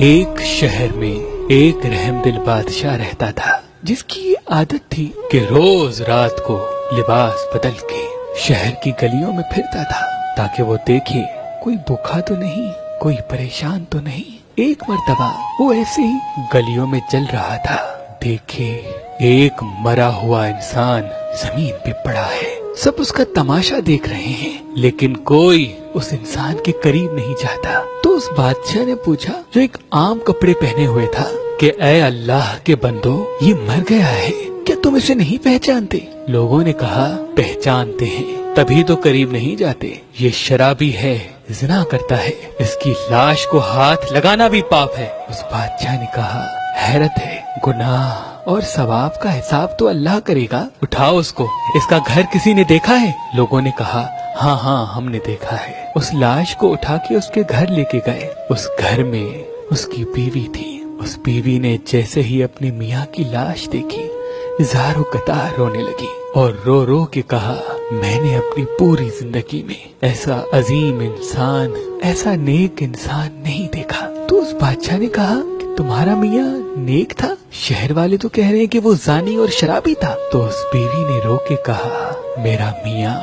ایک شہر میں ایک رحم دل بادشاہ رہتا تھا، جس کی یہ عادت تھی کہ روز رات کو لباس بدل کے شہر کی گلیوں میں پھرتا تھا تاکہ وہ دیکھے کوئی بھوکا تو نہیں، کوئی پریشان تو نہیں۔ ایک مرتبہ وہ ایسے ہی گلیوں میں چل رہا تھا، دیکھے ایک مرا ہوا انسان زمین پہ پڑا ہے۔ سب اس کا تماشا دیکھ رہے ہیں، لیکن کوئی اس انسان کے قریب نہیں جاتا۔ تو اس بادشاہ نے پوچھا، جو ایک عام کپڑے پہنے ہوئے تھا، کہ اے اللہ کے بندو، یہ مر گیا ہے، کیا تم اسے نہیں پہچانتے؟ لوگوں نے کہا، پہچانتے ہیں، تبھی تو قریب نہیں جاتے۔ یہ شرابی ہے، زنا کرتا ہے، اس کی لاش کو ہاتھ لگانا بھی پاپ ہے۔ اس بادشاہ نے کہا، حیرت ہے، گناہ اور ثواب کا حساب تو اللہ کرے گا، اٹھاؤ اس کو۔ اس کا گھر کسی نے دیکھا ہے؟ لوگوں نے کہا، ہاں ہاں ہم نے دیکھا ہے۔ اس لاش کو اٹھا کے اس کے گھر لے کے گئے۔ اس گھر میں اس کی بیوی تھی۔ اس بیوی نے جیسے ہی اپنے میاں کی لاش دیکھی، زاروں قطار رونے لگی اور رو رو کے کہا، میں نے اپنی پوری زندگی میں ایسا عظیم انسان، ایسا نیک انسان نہیں دیکھا۔ تو اس بادشاہ نے کہا، تمہارا میاں نیک تھا؟ شہر والے تو کہہ رہے ہیں کہ وہ زانی اور شرابی تھا۔ تو اس بیوی نے رو کے کہا، میرا میاں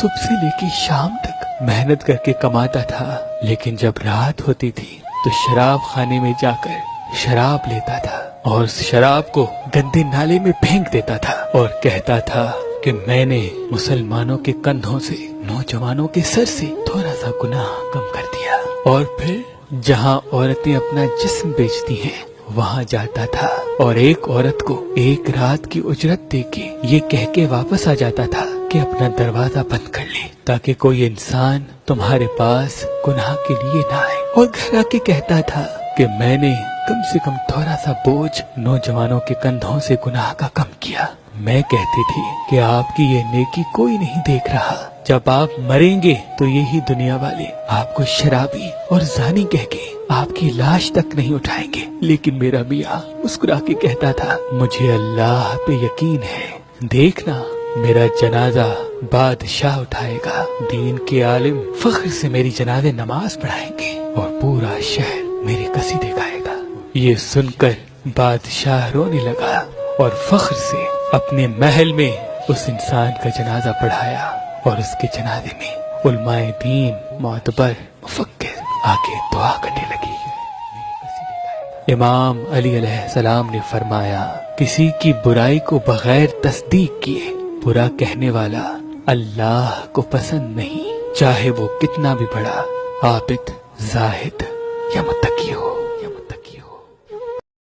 صبح سے لے کے شام تک محنت کر کے کماتا تھا، لیکن جب رات ہوتی تھی تو شراب خانے میں جا کر شراب لیتا تھا اور اس شراب کو گندے نالے میں پھینک دیتا تھا اور کہتا تھا کہ میں نے مسلمانوں کے کندھوں سے، نوجوانوں کے سر سے تھوڑا سا گناہ کم کر دیا۔ اور پھر جہاں عورتیں اپنا جسم بیچتی ہیں وہاں جاتا تھا اور ایک عورت کو ایک رات کی اجرت دے کے یہ کہہ کے واپس آ جاتا تھا کہ اپنا دروازہ بند کر لے تاکہ کوئی انسان تمہارے پاس گناہ کے لیے نہ آئے۔ اور گھر آ کے کہتا تھا کہ میں نے کم سے کم تھوڑا سا بوجھ نوجوانوں کے کندھوں سے گناہ کا کم کیا۔ میں کہتی تھی کہ آپ کی یہ نیکی کوئی نہیں دیکھ رہا، جب آپ مریں گے تو یہی دنیا والے آپ کو شرابی اور زانی کہہ کے آپ کی لاش تک نہیں اٹھائیں گے۔ لیکن میرا میاں مسکرا کے کہتا تھا، مجھے اللہ پہ یقین ہے، دیکھنا میرا جنازہ بادشاہ اٹھائے گا، دین کے عالم فخر سے میری جنازے نماز پڑھائیں گے اور پورا شہر میرے قصیدے گائے گا۔ یہ سن کر بادشاہ رونے لگا اور فخر سے اپنے محل میں اس انسان کا جنازہ پڑھایا اور اس کے جنازے میں علماء دین، معتبر، مفکر آگے دعا کرنے لگی۔ امام علی علیہ السلام نے فرمایا، کسی کی برائی کو بغیر تصدیق کیے برا کہنے والا اللہ کو پسند نہیں، چاہے وہ کتنا بھی بڑا عابد، زاہد یا متقی ہو۔